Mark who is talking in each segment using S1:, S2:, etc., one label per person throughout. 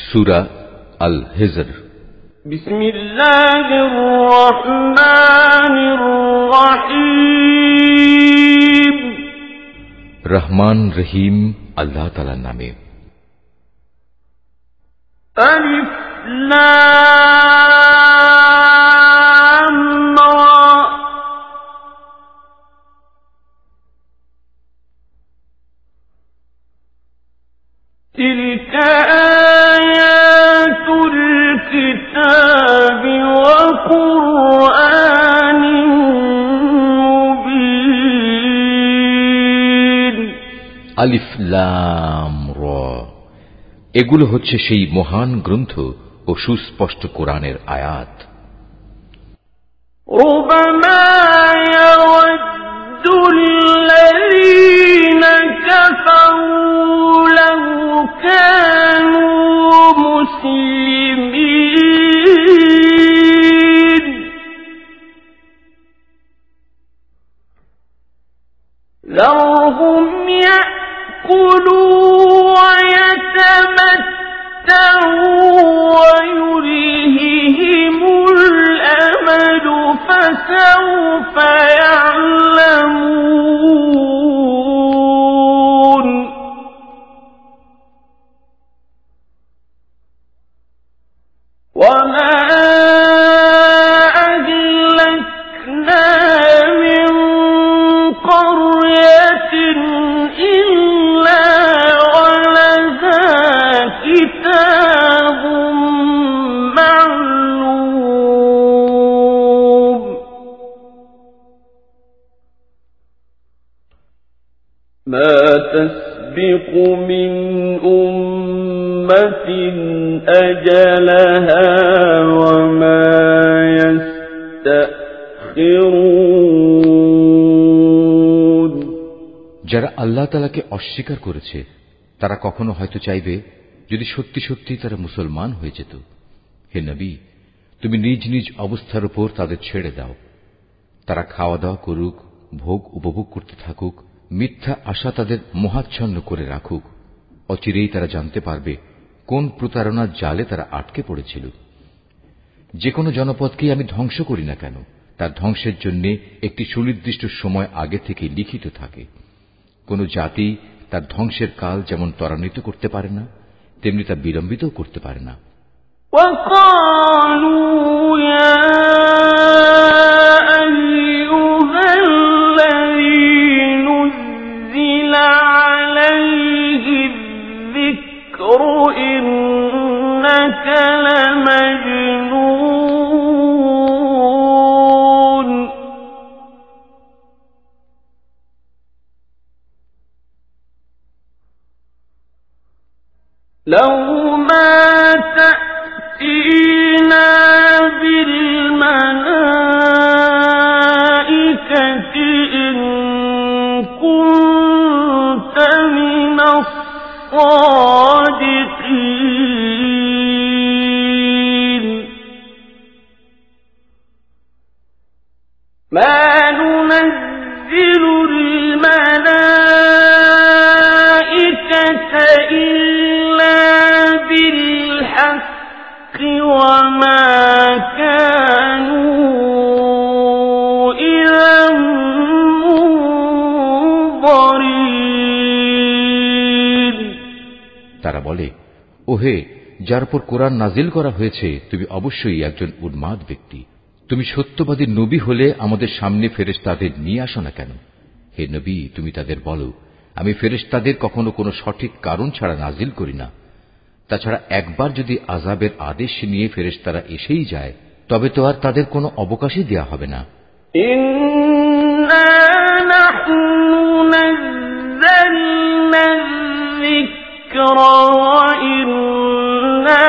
S1: সূরা আল হিজর।
S2: বিসমিল্লাহির রহমানির রহিম।
S1: রহমান রহিম আল্লাহ তাআলার নামে।
S2: আলিফ লাম রা। তিলকা আয়াতুল কিতাবি ওয়া কুরআনিন মুবিন।
S1: আলিফ লাম রা, এগুলো হচ্ছে সেই মহান গ্রন্থ ও সুস্পষ্ট কোরআনের আয়াত।
S2: রুবামা ইয়াওয়াদ্দুল্লাযীনা কাফারু লাউ কানু মুসলিমিন লাহুম ইয়াকুলু ওয়া ইয়াতামাত্তাউ ওয়া يُلْهِهِمُ الْأَمَلُ فَسَوْفَ يَعْلَمُونَ وَمَا أَهْلَكْنَا مِنْ قَرْيَةٍ إِلَّا وَلَهَا كِتَابٌ معلوم ما تسبق من أمة أجلها وما يستأخرون।
S1: যারা আল্লাহ তাআলাকে অস্বীকার করেছে তারা কখনো হয়তো চাইবে যদি সত্যি সত্যি তারা মুসলমান হয়ে যেত। হে নবী, তুমি নিজ নিজ অবস্থার উপর তাদের ছেড়ে দাও। তারা খাওয়া দাওয়া করুক, ভোগ উপভোগ করতে থাকুক, মিথ্যা আশা তাদের মোহাচ্ছন্ন করে রাখুক। অচিরেই তারা জানতে পারবে কোন প্রতারণার জালে তারা আটকে পড়েছিল। যে কোনো জনপদকেই আমি ধ্বংস করি না কেন, তার ধ্বংসের জন্য একটি সুনির্দিষ্ট সময় আগে থেকে লিখিত থাকে। কোন জাতি তার ধ্বংসের কাল যেমন ত্বরান্বিত করতে পারে না, তেমনি তা বিলম্বিতও করতে পারে না।
S2: لو ما تأتينا بالملائكة إن كنت من الصادقين ما ننزل الملائكة إلا بالحق وما كانوا إذا منظرين।
S1: তারা বলে, ওহে, যার উপর কোরআন নাজিল করা হয়েছে তুমি অবশ্যই একজন উন্মাদ ব্যক্তি। তুমি সত্যবাদী নবী হলে আমাদের সামনে ফেরেশতাদের নিয়ে আসো না কেন? হে নবী, তুমি তাদের বলো, আমি ফেরেশতাদের কখনো কোনো সঠিক কারণ ছাড়া নাজিল করি না। তাছাড়া একবার যদি আযাবের আদেশ নিয়ে ফেরেশতারা এসেই যায়, তবে তো আর তাদের কোনো অবকাশই দেয়া হবে না।
S2: ইন্না নাহনু নাযালনা যিকরা ওয়া ইন্না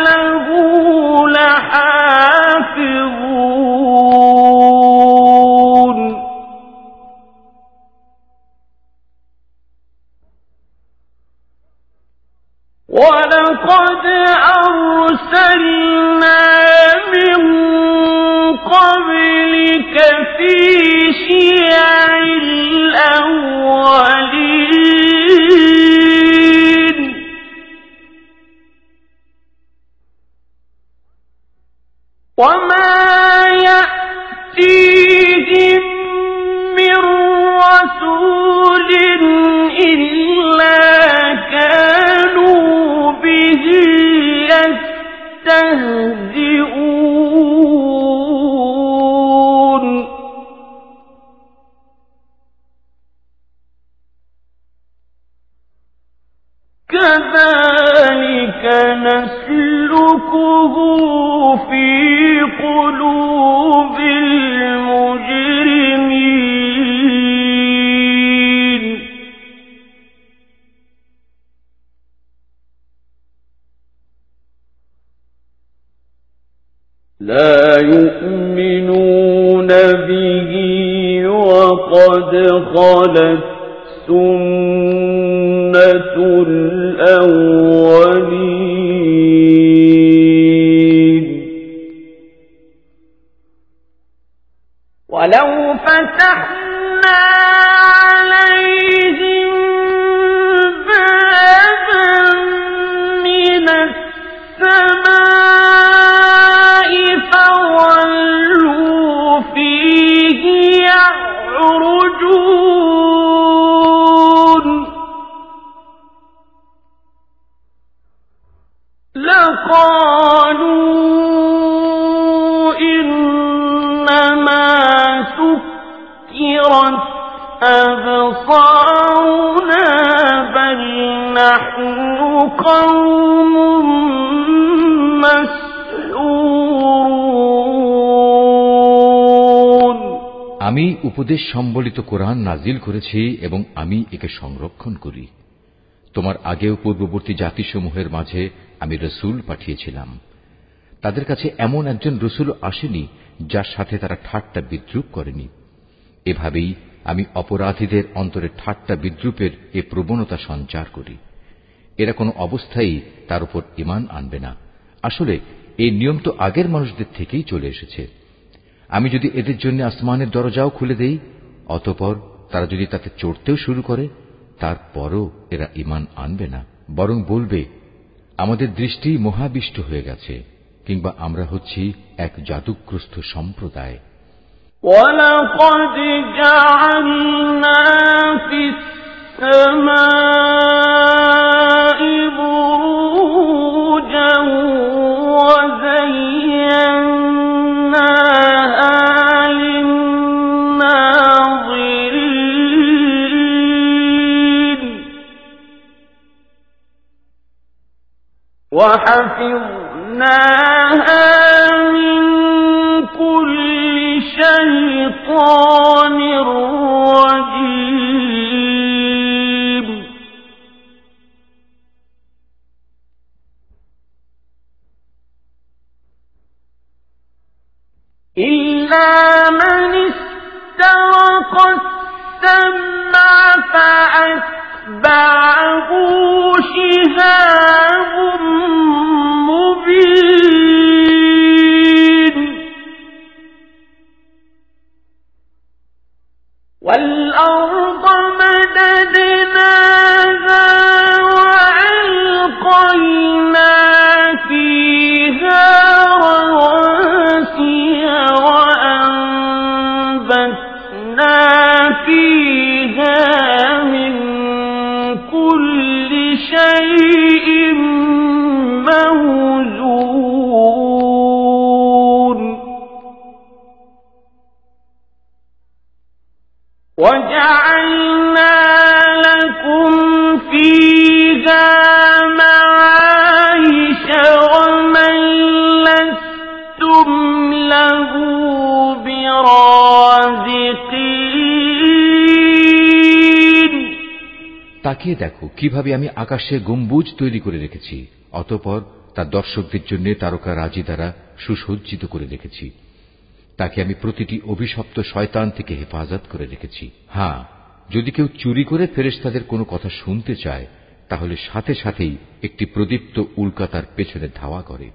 S2: লাহু লাহাফিজুন। ولقد أرسلنا من قبلك في شيع الأولين كذلك نسلكه في قلوب المجرمين لا يؤمنون به وقد خلت سنة الأولين ولو فتحنا عليهم بابا من السماء فظلوا فيه يعرجون لقالوا إنما سكرت أبصارنا بل نحن قوم مسحورون
S1: আমি উপদেশ সম্বলিত কোরআন নাজিল করেছি এবং আমি একে সংরক্ষণ করি। তোমার আগেও পূর্ববর্তী জাতিসমূহের মাঝে আমি রসুল পাঠিয়েছিলাম। তাদের কাছে এমন একজন রসুল আসেনি যার সাথে তারা ঠাট্টা বিদ্রুপ করেনি। এভাবেই আমি অপরাধীদের অন্তরে ঠাট্টা বিদ্রুপের এ প্রবণতা সঞ্চার করি। এরা কোনো অবস্থায় তার উপর ঈমান আনবে না। আসলে এই নিয়ম তো আগের মানুষদের থেকেই চলে এসেছে। আমি যদি এদের জন্য আসমানের দরজাও খুলে দেই, অতঃপর তারা যদি তাতে চড়তেও শুরু করে, তারপরও এরা ঈমান আনবে না, বরং বলবে আমাদের দৃষ্টি মোহাবিষ্ট হয়ে গেছে, কিংবা আমরা হচ্ছি এক জাদুগ্রস্ত সম্প্রদায়।
S2: وَلَقَدْ جَعَلْنَا فِي السَّمَاءِ بُرُوجًا وَزَيَّنَّاهَا لِلنَّاظِرِينَ وَحَفِظْنَاهَا مِنْ كُلِّ شيطان رجيم إلا من استرق السمع فأتبعه شهاب مبين والأرض مددناها وألقينا فيها رواسي وأنبتنا فيها من كل شيء موزون وجعلنا لكم فيها معايش ومن لستم له برازقين
S1: তাকিয়ে দেখো কিভাবে আমি আকাশে গম্বুজ তৈরি করে রেখেছি, অতঃপর তার দর্শকদের জন্য তারকা রাজি দ্বারা সুসজ্জিত করে রেখেছি। তাকে আমি প্রতিটি অভিশপ্ত শয়তান থেকে হেফাজত করে রেখেছি। হ্যাঁ, যদি কেউ চুরি করে ফেরেশতাদের কোনো কথা শুনতে চায়, তাহলে সাথে সাথেই একটি প্রদীপ্ত উল্কা তার পেছনে ধাওয়া করে।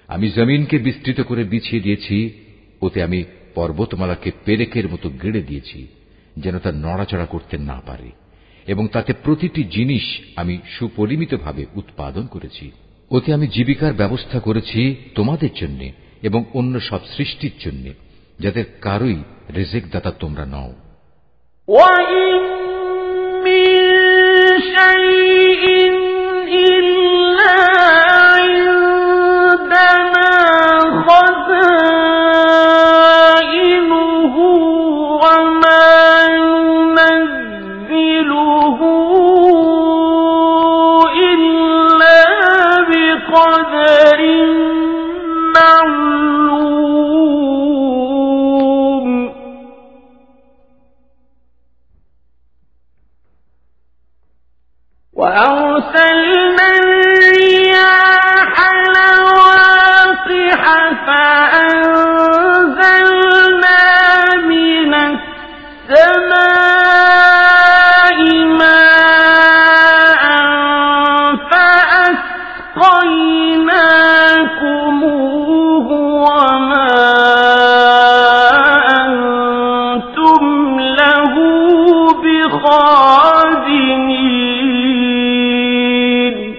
S1: আমি জমিনকে বিস্তৃত করে বিছিয়ে দিয়েছি, ওতে আমি পর্বতমালাকে পেরেকের মতো গেড়ে দিয়েছি, যেন তা নড়াচড়া করতে না পারে, এবং তাতে প্রতিটি জিনিস আমি সুপরিমিতভাবে উৎপাদন করেছি। ওতে আমি জীবিকার ব্যবস্থা করেছি তোমাদের জন্য এবং অন্য সব সৃষ্টির জন্য, যাদের কারোই রিজিক দাতা তোমরা নও।
S2: وَإِن مِّن شَيْءٍ إِلَّا عِندَنَا خَزَائِنُهُ وَمَا يُنَزِّلُهُ إِلَّا أسقيناكموه وما أنتم له بخازنين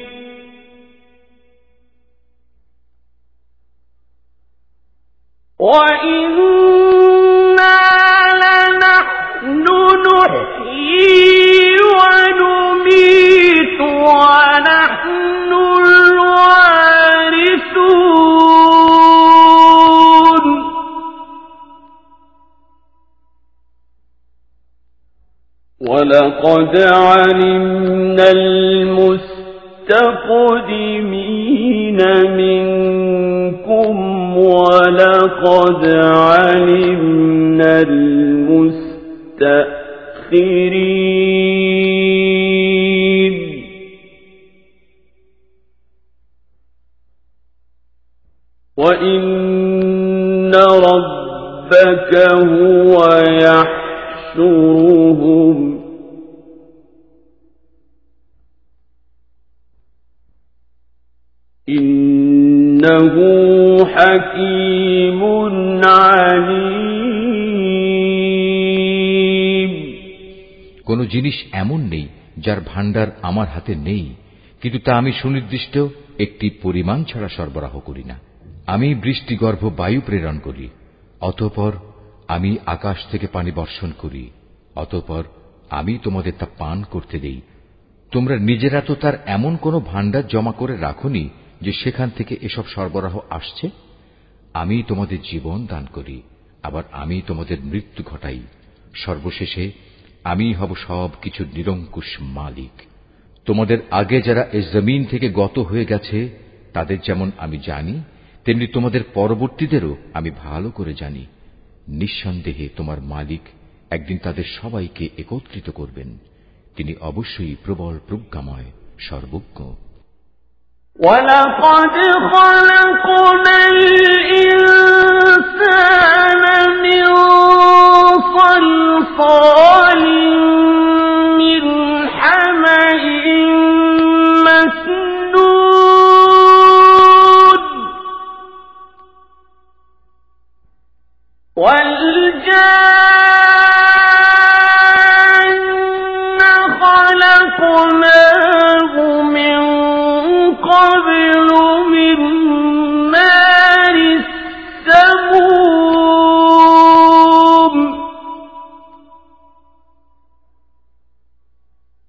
S2: وإنا لنحن نحيي ونميت ونحن الوارثون ولقد علمنا المستقدمين منكم ولقد علمنا المستأخرين وإن ربك هو يحشرهم إنه حكيم عليم
S1: কোন জিনিস এমন নেই যার ভাণ্ডার আমার হাতে নেই, কিন্তু তা আমি সুনির্দিষ্ট একটি পরিমাণ ছাড়া সরবরাহ করি না। আমি বৃষ্টিগর্ভ বায়ু প্রেরণ করি, অতঃপর আমি আকাশ থেকে পানি বর্ষণ করি, অতঃপর আমি তোমাদের তা পান করতে দেই। তোমরা নিজেরা তো তার এমন কোন ভাণ্ডার জমা করে রাখোনি যে সেখান থেকে এসব সরবরাহ আসছে। আমি তোমাদের জীবন দান করি, আবার আমি তোমাদের মৃত্যু ঘটাই। সর্বশেষে আমি হব সব কিছুর নিরঙ্কুশ মালিক। তোমাদের আগে যারা এই জমিন থেকে গত হয়ে গেছে তাদের যেমন আমি জানি, তেমনি তোমাদের পরবর্তীদেরও আমি ভালো করে জানি। নিঃসন্দেহে তোমার মালিক একদিন তাদের সবাইকে একত্রিত করবেন। তিনি অবশ্যই প্রবল প্রজ্ঞাময়, সর্বজ্ঞ।
S2: وَلَقَدْ خَلَقْنَا الْإِنسَانَ مِنْ صَلْصَالٍ مِنْ حَمَإٍ مَسْنُونٍ وَالْجَانَّ خَلَقْنَاهُ مِنْ قبل من نار السموم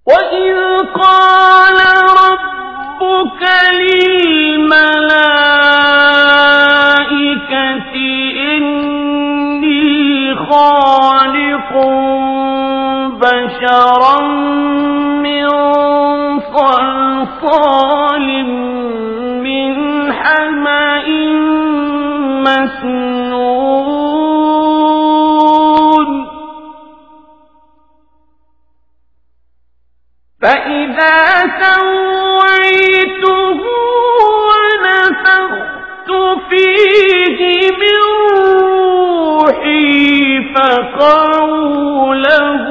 S2: وإذ قال ربك للملائكة إني خالق بشرا من صلصال من حمأ مسنون فإذا سويته ونفخت فيه من روحي فقعوا له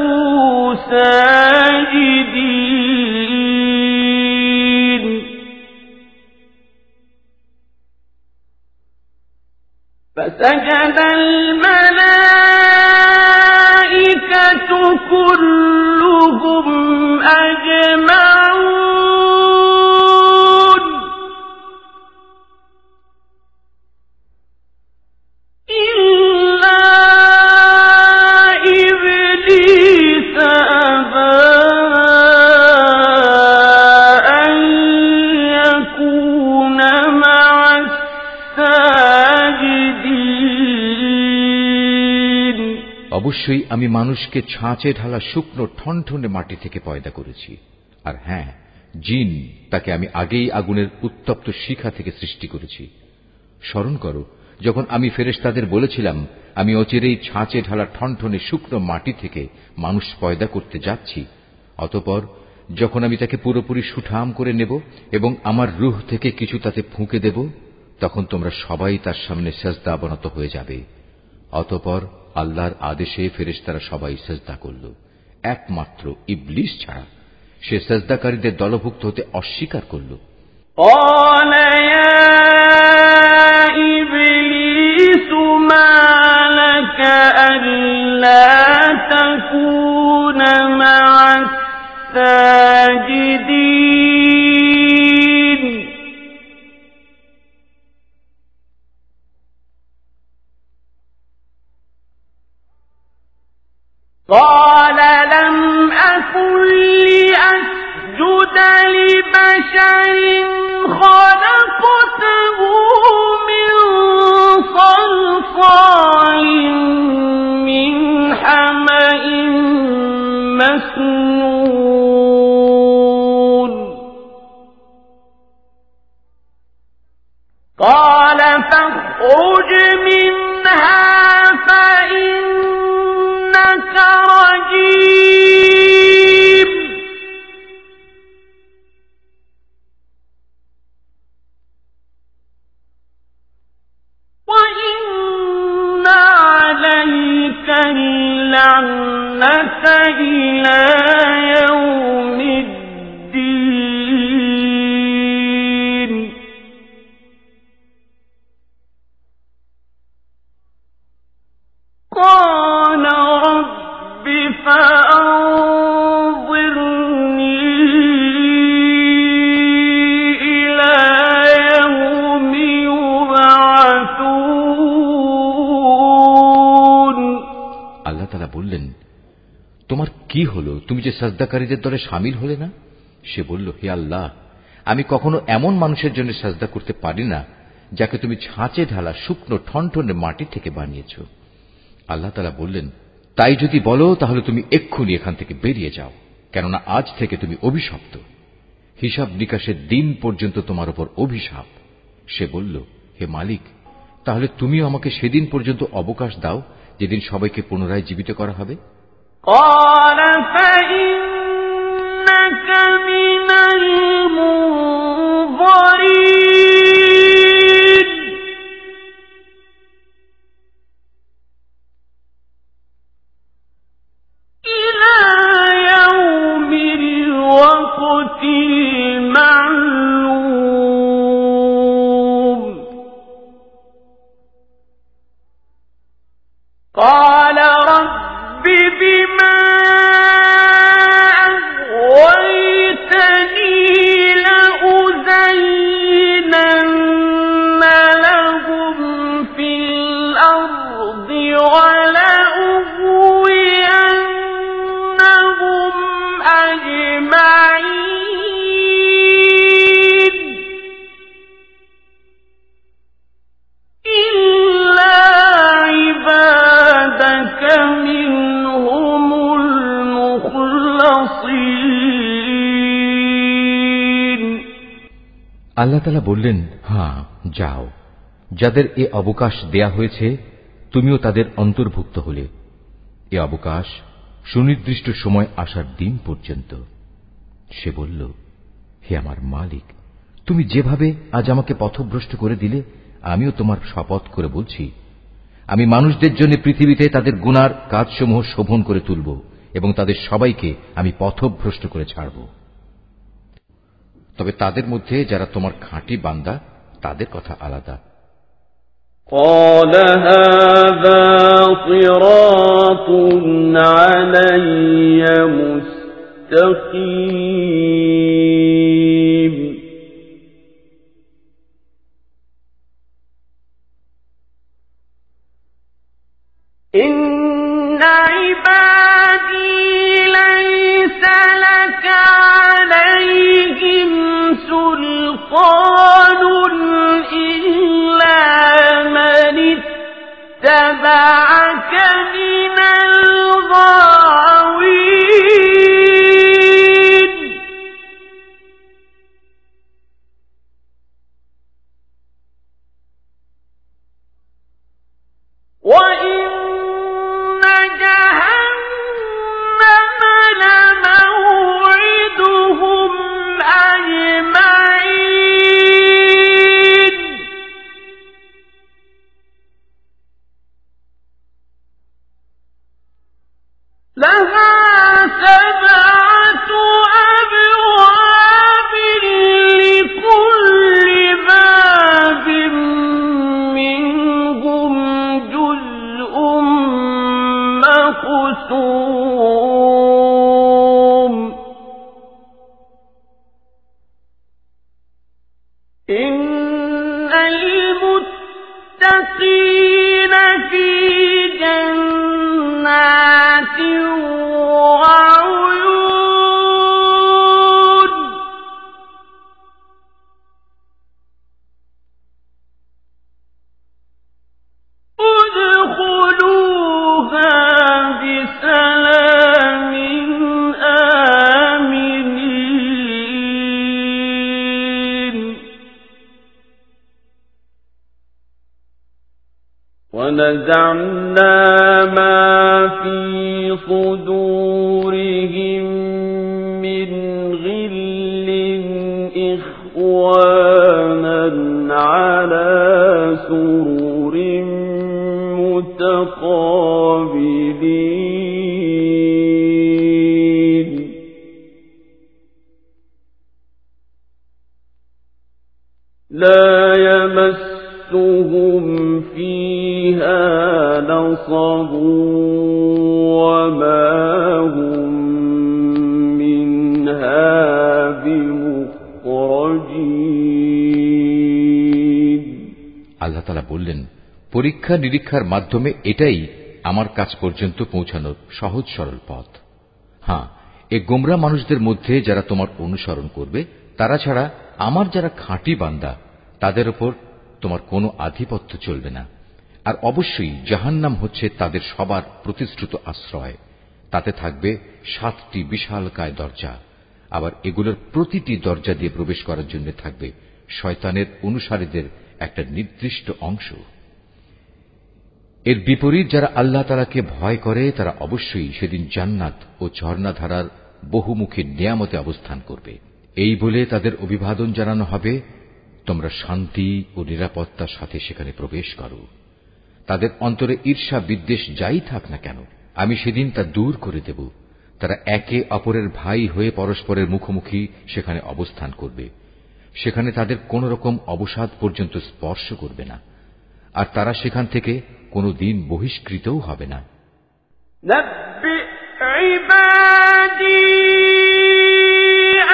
S2: ساجدين فسجد الملائكة كلهم أجمعون إلا إبليس أبى أن يكون مع الساجدين
S1: অবশ্যই আমি মানুষকে ছাঁচে ঢালা শুকনো ঠনঠনে মাটি থেকে পয়দা করেছি। আর হ্যাঁ, জিন তাকে আমি আগেই আগুনের উত্তপ্ত শিখা থেকে সৃষ্টি করেছি। স্মরণ করো, যখন আমি ফেরেশতাদের বলেছিলাম আমি অচিরেই ছাঁচে ঢালা ঠনঠনে শুকনো মাটি থেকে মানুষ পয়দা করতে যাচ্ছি, অতঃপর যখন আমি তাকে পুরোপুরি সুঠাম করে নেব এবং আমার রূহ থেকে কিছু তাতে ফুঁকে দেব, তখন তোমরা সবাই তার সামনে সেজদা অবনত হয়ে যাবে। অতঃপর আল্লাহর আদেশে ফেরেশতারা সবাই সেজদা করল, একমাত্র ইবলিস ছাড়া। সে সেজদাকারীদের দলভুক্ত হতে অস্বীকার করল।
S2: قال يا إبليس ما لك ألا تكون مع الساجدين قال لم أكن لأسجد لبشر خلقته من صلصال من حمأ مسنون قال فاخرج منها فإنك رجيم وإن عليك اللعنة إلى يوم الدين قال رب فأنظرني إلى يوم يبعثون
S1: আল্লাহ তাআলা বললেন, তোমার কি হলো? তুমি যে সাজদাকারীদের দলে শামিল হলে না? সে বলল, হে আল্লাহ, আমি কখনো এমন মানুষের জন্য সাজদা করতে পারি না যাকে তুমি ছাঁচে ঢালা শুকনো ঠনঠনে মাটি থেকে বানিয়েছ। আল্লাহ তাআলা বললেন, তাই যদি বলো তাহলে তুমি এক্ষুনি এখান থেকে বেরিয়ে যাও, কেননা আজ থেকে তুমি অভিশপ্ত। হিসাব নিকাশের দিন পর্যন্ত তোমার উপর অভিশাপ। সে বলল, হে মালিক, তাহলে তুমিও আমাকে সেদিন পর্যন্ত অবকাশ দাও যেদিন সবাইকে পুনরায় জীবিত করা হবে।
S2: قال فإنك من المنظرين إلى يوم الوقت المعلوم قال رب بما أغويتني لأزينن لهم في الأرض ولأغوينهم أجمعين إلا عبادك منهم المخلصين
S1: আল্লাহ তাআলা বললেন, হ্যাঁ যাও, যাদের এ অবকাশ দেয়া হয়েছে তুমিও তাদের অন্তর্ভুক্ত হলে। এ অবকাশ সুনির্দিষ্ট সময় আসার দিন পর্যন্ত। সে বলল, হে আমার মালিক, তুমি যেভাবে আজ আমাকে পথভ্রষ্ট করে দিলে, আমিও তোমার শপথ করে বলছি, আমি মানুষদের জন্য পৃথিবীতে তাদের গুনার কাজসমূহ শোভন করে তুলব এবং তাদের সবাইকে আমি পথভ্রষ্ট করে ছাড়ব। তবে তাদের মধ্যে যারা তোমার খাঁটি বান্দা তাদের কথা আলাদা।
S2: قال هذا صراط علي مستقيم إن عبادي ليس لك عليهم سلطان إلا من اتبعك من الغاوين وإن جهنم لموعدهم أجمعين إن المتقين في جنات وعيون ادخلوها بسلام آمنين ونزعنا ما في صدورهم من غل إخوانا على سرر متقابلين لا يمسهم فيها نصب وما هم منها بمخرجين
S1: আল্লাহ তাআলা বললেন, পরীক্ষা নিরীক্ষার মাধ্যমে এটাই আমার কাছ পর্যন্ত পৌঁছানোর সহজ সরল পথ। হ্যাঁ, এ গোমরা মানুষদের মধ্যে যারা তোমার অনুসরণ করবে, তারা ছাড়া আমার যারা খাঁটি বান্দা, তাদের উপর তোমার কোনো আধিপত্য চলবে না। আর অবশ্যই জাহান্নাম হচ্ছে তাদের সবার প্রতিশ্রুত আশ্রয়। তাতে থাকবে 7টি বিশালকায় দরজা। আবার এগুলোর প্রতিটি দরজা দিয়ে প্রবেশ করার জন্য থাকবে শয়তানের অনুসারীদের একটা নির্দিষ্ট অংশ। এর বিপরীত যারা আল্লাহ তাআলাকে ভয় করে, তারা অবশ্যই সেদিন জান্নাত ও ঝর্ণাধারার বহুমুখী নিয়ামতে অবস্থান করবে। এই বলে তাদের অভিবাদন জানানো হবে, তোমরা শান্তি ও নিরাপত্তার সাথে সেখানে প্রবেশ করো। তাদের অন্তরে ঈর্ষা বিদ্বেষ যাই থাক না কেন, আমি সেদিন তা দূর করে দেব। তারা একে অপরের ভাই হয়ে পরস্পরের মুখোমুখি সেখানে অবস্থান করবে। সেখানে তাদের কোন রকম অবসাদ পর্যন্ত স্পর্শ করবে না, আর তারা সেখান থেকে কোনো দিন বহিষ্কৃতও হবে না।
S2: نبئ عبادي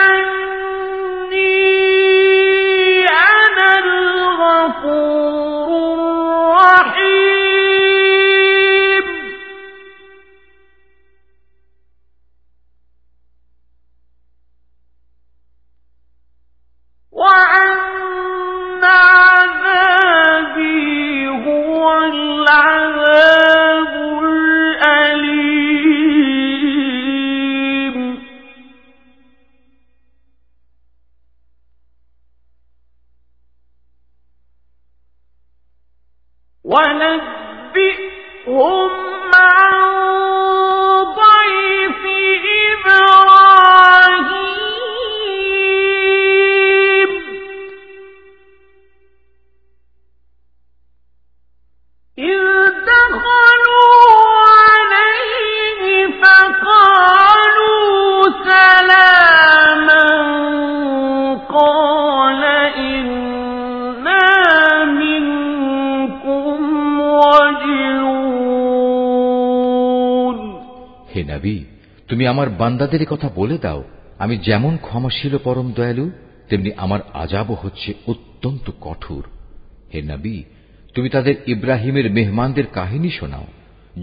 S2: أني أنا الغفور الرحيم وأن عذابي هو العذاب الأليم ونبئهم عن ضيف إبراهيم إذ دخلوا عليه فقالوا سلاما قال إنا منكم وجلون
S1: হে নবী, তুমি আমার বান্দাদের কথা বলে দাও, আমি যেমন ক্ষমাশীল ও পরম দয়ালু, তেমনি আমার আযাবও হচ্ছে অত্যন্ত কঠোর। হে নবী, তুমি তাদের ইব্রাহিমের মেহমানদের কাহিনী শোনাও।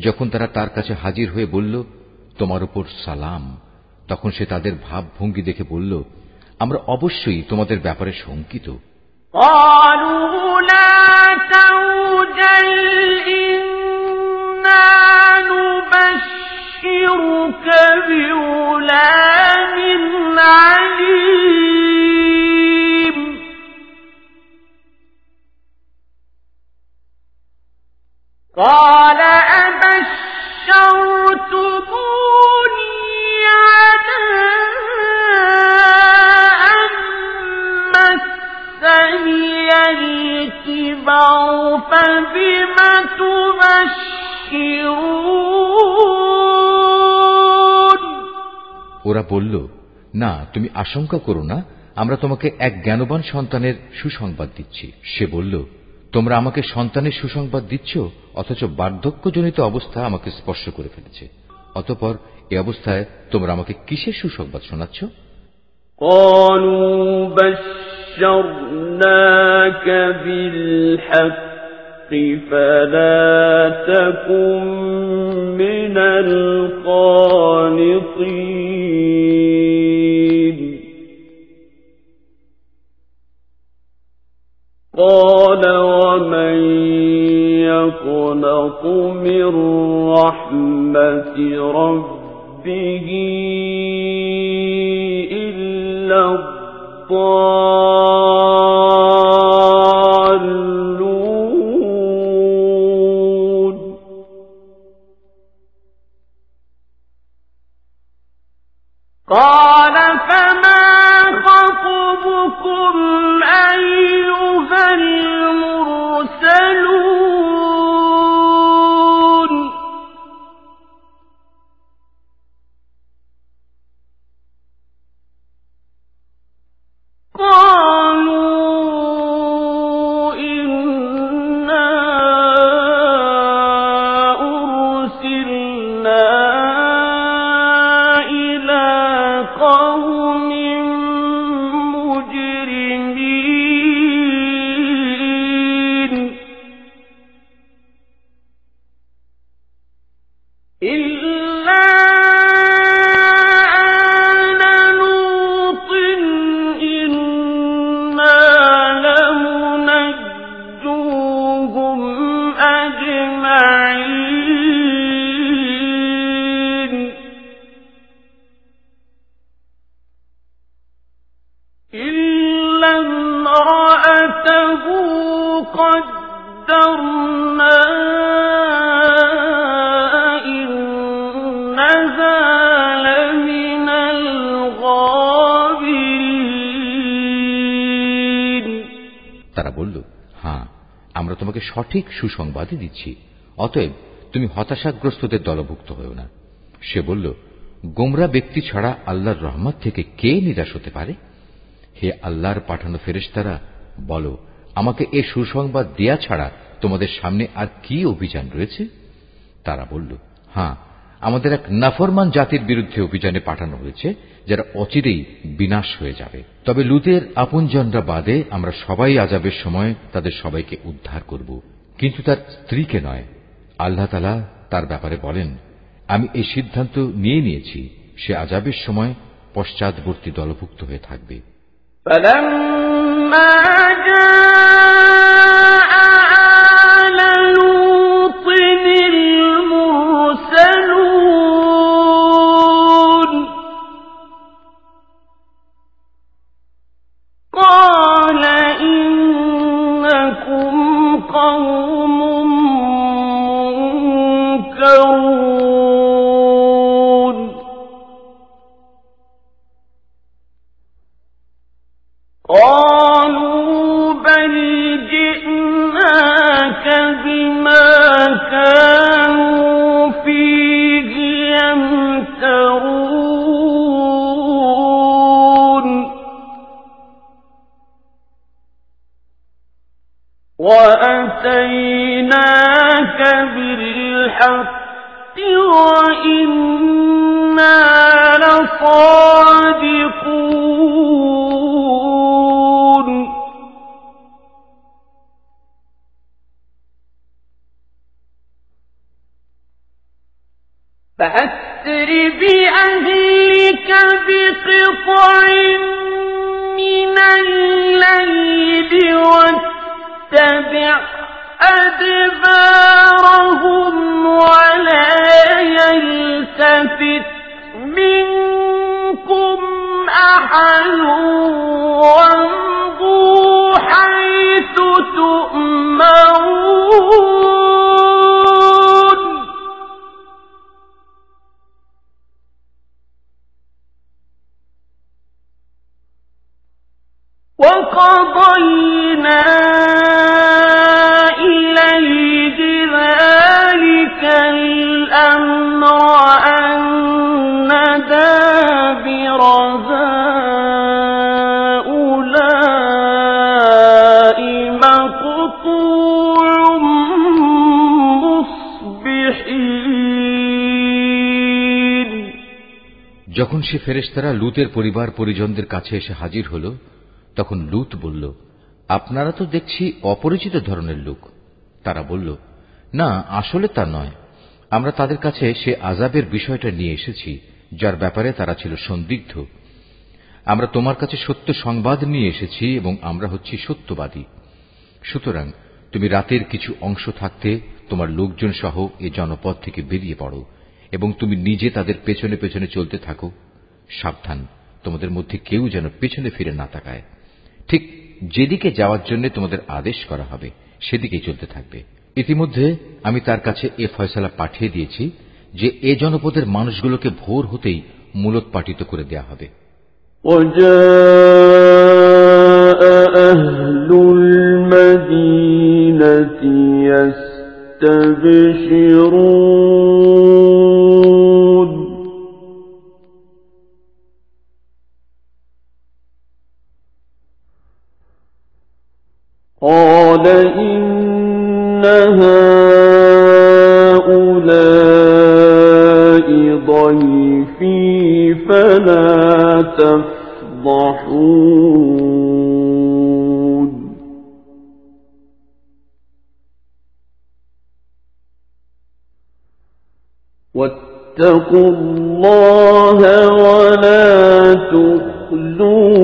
S1: যখন তারা তার কাছে হাজির হয়ে বলল, তোমার উপর সালাম, তখন সে তাদের ভাবভঙ্গি দেখে বলল, আমরা অবশ্যই তোমাদের ব্যাপারে শঙ্কিত।
S2: قالوا لا توجل إنا نبشرك بغلام عليم قال أبشرتموني على أن مسني الكبر فبم تبشرون
S1: ওরা বলল, না, তুমি আশঙ্কা করো না, আমরা তোমাকে এক জ্ঞানবান সন্তানের সুসংবাদ দিচ্ছি। সে বলল, তোমরা আমাকে সন্তানের সুসংবাদ দিচ্ছ, অথচ বার্ধক্যজনিত অবস্থা আমাকে স্পর্শ করে ফেলেছে। অতঃপর এ অবস্থায় তোমরা আমাকে কিসের সুসংবাদ শোনাচ্ছ?
S2: قالوا بشرناك بشرناك بالحق فلا تكن من القانطين قال ومن يقنط من رحمة ربه إلا الضالون قال فما خطبكم أيها المرسلون قالوا إنا أرسلنا إلى قوم مجرمين إلا آل لوط إنا لمنجوهم أجمعين إلا امرأته قدرنا إنها لمن الغابرين
S1: তারা বলল, হ্যাঁ, আমরা তোমাকে সঠিক সুসংবাদই দিচ্ছি, অতএব তুমি হতাশাগ্রস্তদের দলভুক্ত হও না। সে বলল, গোমরা ব্যক্তি ছাড়া আল্লাহর রহমত থেকে কে নিরাশ হতে পারে? হে আল্লাহর পাঠানো ফেরেশতারা, বলো, আমাকে এ সুসংবাদ দেয়া ছাড়া তোমাদের সামনে আর কি অভিযান রয়েছে? তারা বলল, হ্যাঁ, আমাদের এক নাফরমান জাতির বিরুদ্ধে অভিযানে পাঠানো হয়েছে, যারা অচিরেই বিনাশ হয়ে যাবে। তবে লুতের আপনজনরা বাদে আমরা সবাই আযাবের সময় তাদের সবাইকে উদ্ধার করব, কিন্তু তার স্ত্রীকে নয়। আল্লাহ তাআলা তার ব্যাপারে বলেন, আমি এই সিদ্ধান্ত নিয়েছি, সে আযাবের সময় পশ্চাৎবর্তী দলভুক্ত হয়ে থাকবে।
S2: فلما جاء آل لوط المرسلون قال إنكم قوم منكرون قالوا بل جئناك بما كانوا فيه يمترون وأتيناك بالحق وإنا لصادقون فأسر بأهلك بقطع من الليل واتبع أدبارهم ولا يلتفت منكم أحد وامضوا حيث تؤمرون وقضينا إليه ذلك الأمر أن دابر هؤلاء مقطوع مصبحين
S1: যখন সে ফেরেশতারা লুতের পরিবার পরিজনদের কাছে এসে হাজির হল, তখন লূত বলল, আপনারা তো দেখছি অপরিচিত ধরনের লোক। তারা বলল, না, আসলে তা নয়, আমরা তাদের কাছে সে আযাবের বিষয়টা নিয়ে এসেছি যার ব্যাপারে তারা ছিল সন্দিগ্ধ। আমরা তোমার কাছে সত্য সংবাদ নিয়ে এসেছি এবং আমরা হচ্ছি সত্যবাদী। সুতরাং তুমি রাতের কিছু অংশ থাকতে তোমার লোকজন সহ এ জনপদ থেকে বেরিয়ে পড়ো এবং তুমি নিজে তাদের পেছনে পেছনে চলতে থাকো। সাবধান, তোমাদের মধ্যে কেউ যেন পেছনে ফিরে না তাকায়। ঠিক যেদিকে যাওয়ার জন্য তোমাদের আদেশ করা হবে সেদিকেই চলতে থাকবে। ইতিমধ্যে আমি তার কাছে এ ফয়সালা পাঠিয়ে দিয়েছি যে এ জনপদের মানুষগুলোকে ভোর হতেই মূলোৎপাটিত করে দেয়া হবে।
S2: وجاء أهل المدينة يستبشرون قال إن هؤلاء ضيفي فلا تفضحون واتقوا الله ولا تخزون।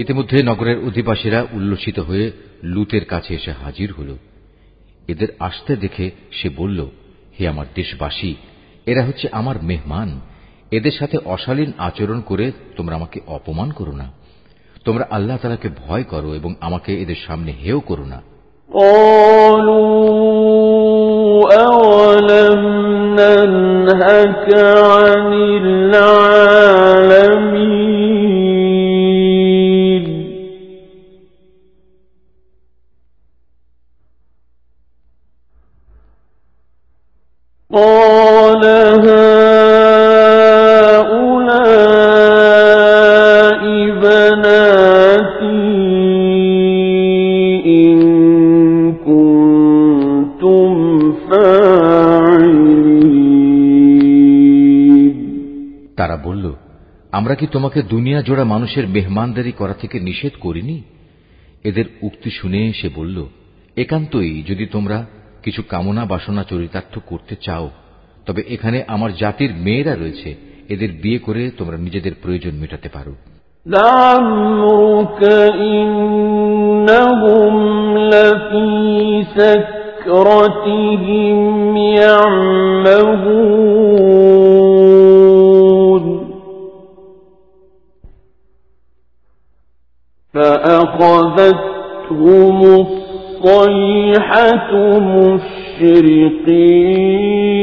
S1: ইতিমধ্যে নগরের অধিবাসীরা উল্লসিত হয়ে লূতের কাছে এসে হাজির হল। এদের আসতে দেখে সে বলল, হে আমার দেশবাসী, এরা হচ্ছে আমার মেহমান। এদের সাথে অশালীন আচরণ করে তোমরা আমাকে অপমান করো না। তোমরা আল্লাহ তাআলাকে ভয় করো এবং আমাকে এদের সামনে হেয় করো না।
S2: أولم ننهك عن العالمين قال هؤلاء بناتي إن كنتم فاعلين।
S1: তারা বলল, আমরা কি তোমাকে দুনিয়া জোড়া মানুষের মেহমানদারি করা থেকে নিষেধ করিনি? এদের উক্তি শুনে সে বলল, একান্তই যদি তোমরা কিছু কামনা বাসনা চরিতার্থ করতে চাও তবে এখানে আমার জাতির মেয়েরা রয়েছে, এদের বিয়ে করে তোমরা নিজেদের প্রয়োজন মেটাতে পারো।
S2: لعمرك إنهم لفي سكرتهم يعمهون فأخذتهم الصيحة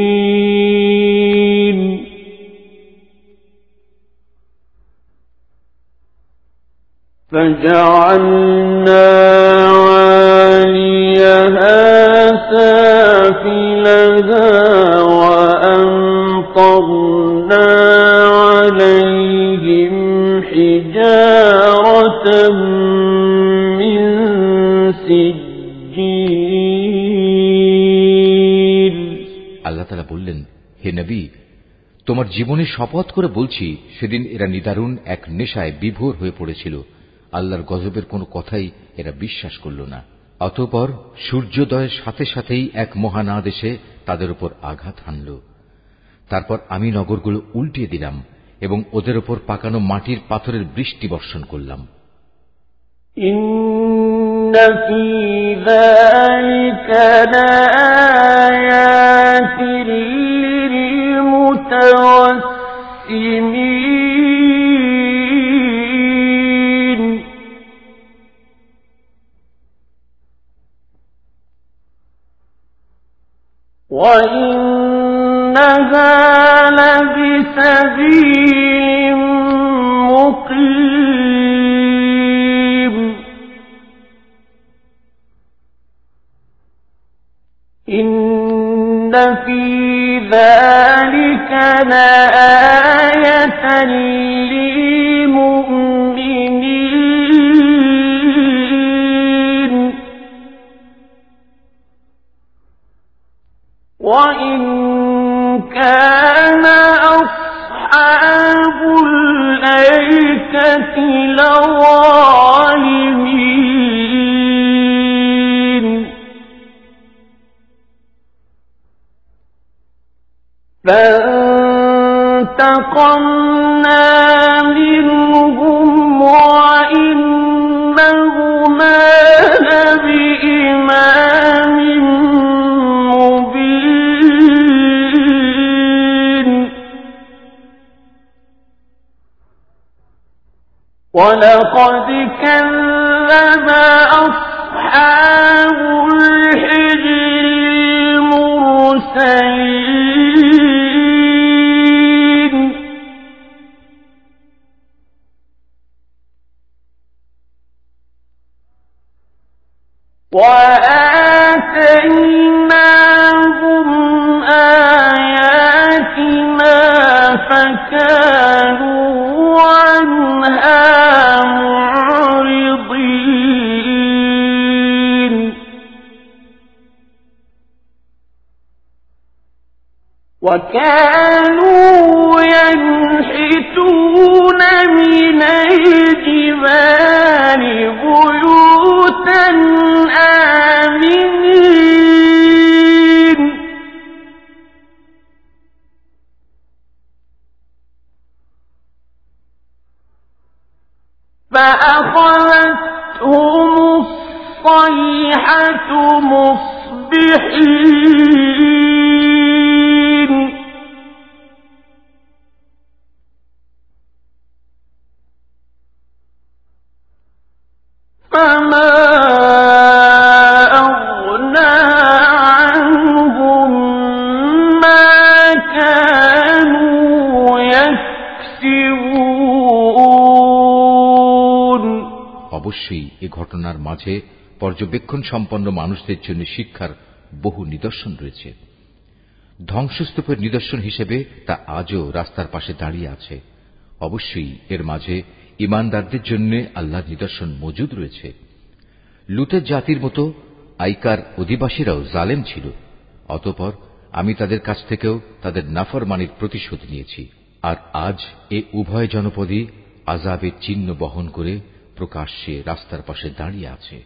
S2: مشرقين فجعلنا عاليها سافلها وأمطرنا عليهم حجارة من سجيل।
S1: আল্লাহ তাআলা বললেন, হে নবী, তোমার জীবনে শপথ করে বলছি, সেদিন এরা নিদারুণ এক নেশায় বিভোর হয়ে পড়েছিল। আল্লাহর গজবের কোনো কথাই এরা বিশ্বাস করল না। অতঃপর সূর্যোদয়ের সাথে সাথেই এক মহান আদেশে তাদের উপর আঘাত হানল। তারপর আমি নগরগুলো উল্টিয়ে দিলাম এবং ওদের উপর পাকানো মাটির পাথরের বৃষ্টি বর্ষণ করলাম।
S2: إن في ذلك لآيات للمتوسمين وإنها لبسبيل مقيم إن في ذلك لآية للمؤمنين وإن كان أصحاب الأيكة لظالمين فانتقمنا منهم وإنهما لبإمام مبين ولقد كذب أصحاب الحجر المرسلين وآتيناهم آياتنا فكانوا عنها معرضين وكانوا ينحتون من الجبال بيوتا آمنين فأخذتهم الصيحة مصبحين فما أغنى عنهم ما كانوا يكسبون
S1: অবশ্যই এই ঘটনার মাঝে পর্যবেক্ষণ সম্পন্ন মানুষদের জন্য শিক্ষার বহু নিদর্শন রয়েছে। ধ্বংসস্তূপের নিদর্শন হিসেবে তা আজও রাস্তার পাশে দাঁড়িয়ে আছে। অবশ্যই এর মাঝে ঈমানদারদের জন্য আল্লাহর নিদর্শন মজুদ রয়েছে। লুতের জাতির মতো আইকার অধিবাসীরাও জালেম ছিল, অতঃপর আমি তাদের কাছ থেকেও তাদের নাফরমানির প্রতিশোধ নিয়েছি। আর আজ এ উভয় জনপদই আযাবের চিহ্ন বহন করে প্রকাশ্যে রাস্তার পাশে দাঁড়িয়ে আছে।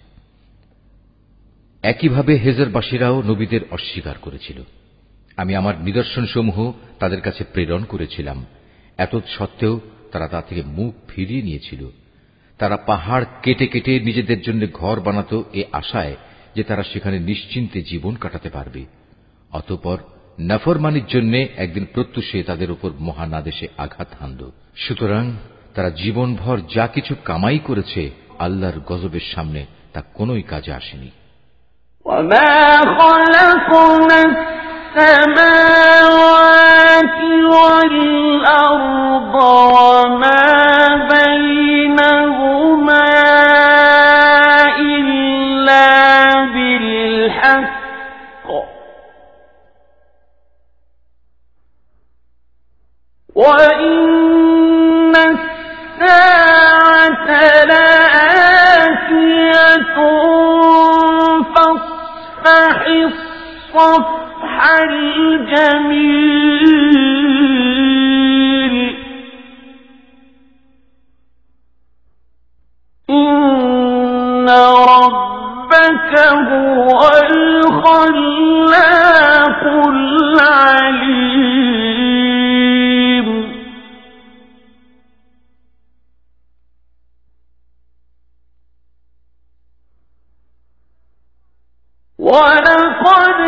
S1: একইভাবে হেজরবাসীরাও নবীদের অস্বীকার করেছিল। আমি আমার নিদর্শনসমূহ তাদের কাছে প্রেরণ করেছিলাম, এতৎসত্ত্বেও তারা তা থেকে মুখ ফিরিয়ে নিয়েছিল। তারা পাহাড় কেটে কেটে নিজেদের জন্য ঘর বানাত এ আশায় যে তারা সেখানে নিশ্চিন্তে জীবন কাটাতে পারবে। অতঃপর নাফরমানির জন্য একদিন প্রত্যুষে তাদের উপর মহান আদেশে আঘাত হানল। সুতরাং তারা জীবনভর যা কিছু কামাই করেছে আল্লাহর গজবের সামনে তা কোনোই কাজে আসেনি।
S2: وما خلقنا السماوات والأرض وما بينهما إلا بالحق وإن الساعة لآتية فاصفح الصفح الجميل إن ربك هو الخلاق العليم ولقد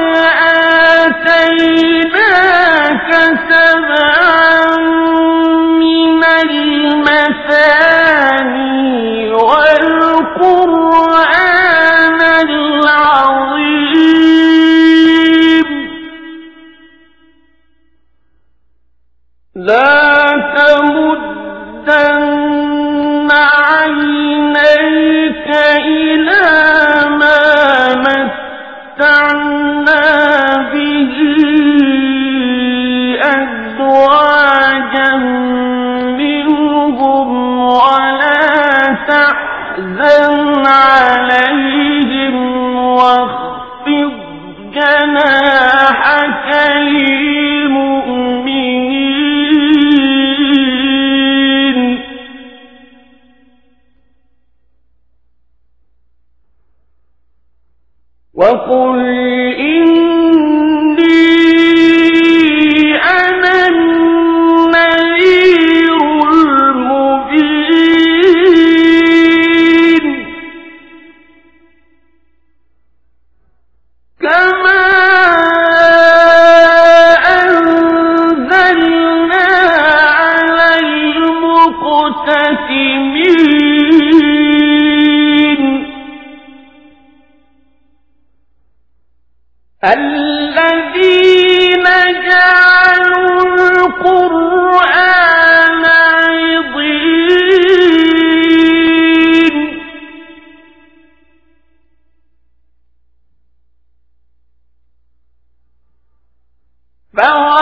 S2: آتيناك سبعا من المثاني والقرآن العظيم لا تمدن عينيك إلى ما متعنا به أزواجا منهم ولا تحزن عليهم واخفض جناحك للمؤمنين. وقل إني أنا النذير المبين كما أنزلنا على المقتسمين الذين جعلوا القرآن عضين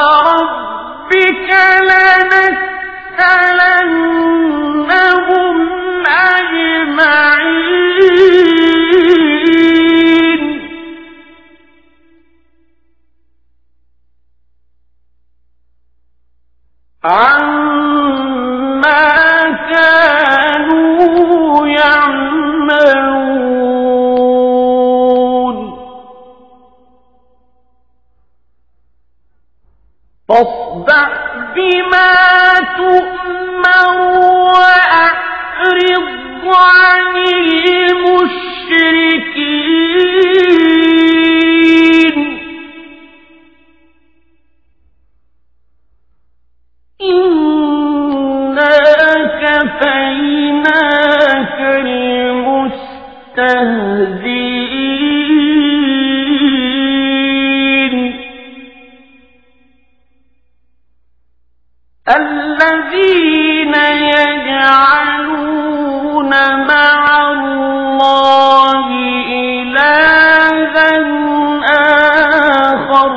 S2: فوربك لنسألنهم أجمعين عما كانوا يعملون فاصدع بما تؤمر وأعرض عن المشركين إنا كفيناك المستهزئين الذين يجعلون مع الله إلها آخر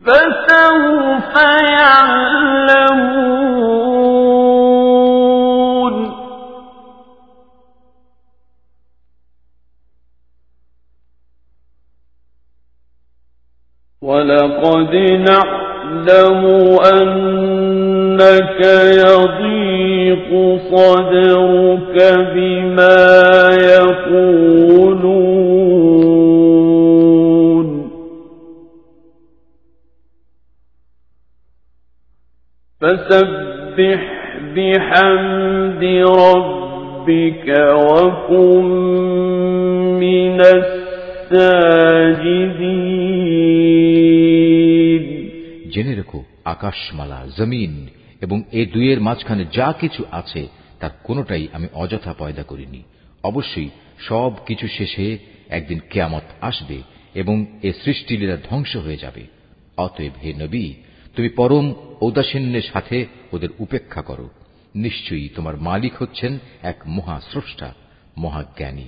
S2: فسوف يعلمون ولقد نعلم أنك يضيق صدرك بما يقولون فسبح بحمد ربك وكن من الساجدين
S1: জেনে রেখো আকাশমালা জমিন এবং এ দুইয়ের মাঝখানে যা কিছু আছে তার কোনোটাই আমি অযথা পয়দা করিনি। অবশ্যই সব কিছু শেষে একদিন কিয়ামত আসবে এবং এ সৃষ্টিলীলা ধ্বংস হয়ে যাবে। অতএব হে নবী, তুমি পরম ঔদাসীন্যের সাথে ওদের উপেক্ষা করো। নিশ্চয়ই তোমার মালিক হচ্ছেন এক মহাস্রষ্টা, মহাজ্ঞানী।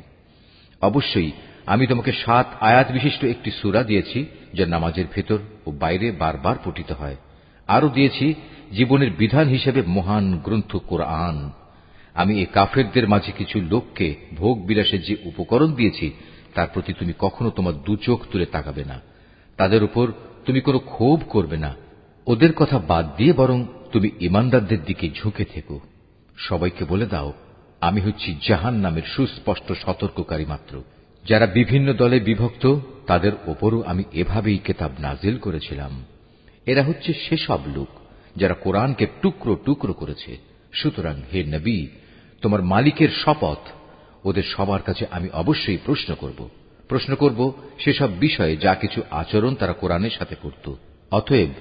S1: অবশ্যই আমি তোমাকে 7 আয়াত বিশিষ্ট একটি সূরা দিয়েছি, যা নামাজের ভেতর ও বাইরে বারবার পঠিত হয়। আরো দিয়েছি জীবনের বিধান হিসেবে মহান গ্রন্থ কোরআন। আমি এই কাফেরদের মাঝে কিছু লোককে ভোগ বিলাসের যে উপকরণ দিয়েছি তার প্রতি তুমি কখনো তোমার দু চোখ তুলে তাকাবে না, তাদের উপর তুমি কোনো ক্ষোভ করবে না। ওদের কথা বাদ দিয়ে বরং তুমি ঈমানদারদের দিকে ঝুঁকে থেকো। সবাইকে বলে দাও, আমি হচ্ছি জাহান্নামের সুস্পষ্ট সতর্ককারী মাত্র। যারা বিভিন্ন দলে বিভক্ত তাদের ওপরও আমি এভাবেই কিতাব নাজিল করেছিলাম। এরা হচ্ছে সেসব লোক যারা কোরআনকে টুকরো টুকরো করেছে। সুতরাং হে নবী, তোমার মালিকের শপথ, ওদের সবার কাছে আমি অবশ্যই প্রশ্ন করব সেসব বিষয়ে যা কিছু আচরণ তারা কোরআনের সাথে করত। অতএব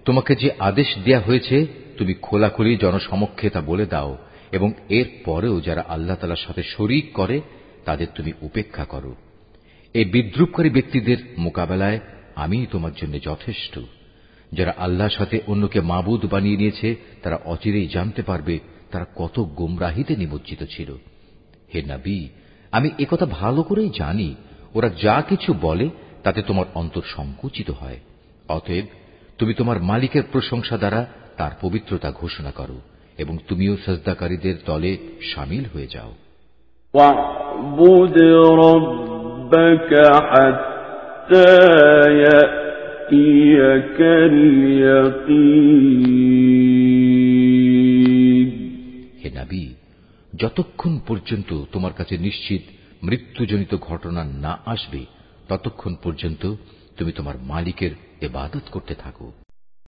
S1: তোমাকে যে আদেশ দেয়া হয়েছে তুমি খোলাখুলি জনসমক্ষে তা বলে দাও, এবং এর পরেও যারা আল্লাহ তাআলার সাথে শরীক করে তাদের তুমি উপেক্ষা করো। এই বিদ্রুপকারী ব্যক্তিদের মোকাবেলায় আমি তোমার জন্য যথেষ্ট। যারা আল্লাহর সাথে অন্যকে মাবুদ বানিয়ে নিয়েছে তারা অচিরেই জানতে পারবে তারা কত গোমরাহিতে নিমজ্জিত ছিল। হে নবী, আমি একথা ভালো করেই জানি, ওরা যা কিছু বলে তাতে তোমার অন্তর সংকুচিত হয়। অতএব তুমি তোমার মালিকের প্রশংসা দ্বারা তার পবিত্রতা ঘোষণা করো এবং তুমিও সাজদাকারীদের দলে শামিল হয়ে যাও।
S2: ওয়া'বুদ রাব্বাকা হাত্তা ইয়াতিয়াকাল ইয়াকিন।
S1: হে নবী, যতক্ষণ পর্যন্ত তোমার কাছে নিশ্চিত মৃত্যুজনিত ঘটনা না আসবে ততক্ষণ পর্যন্ত তুমি তোমার মালিকের ইবাদত করতে থাকো।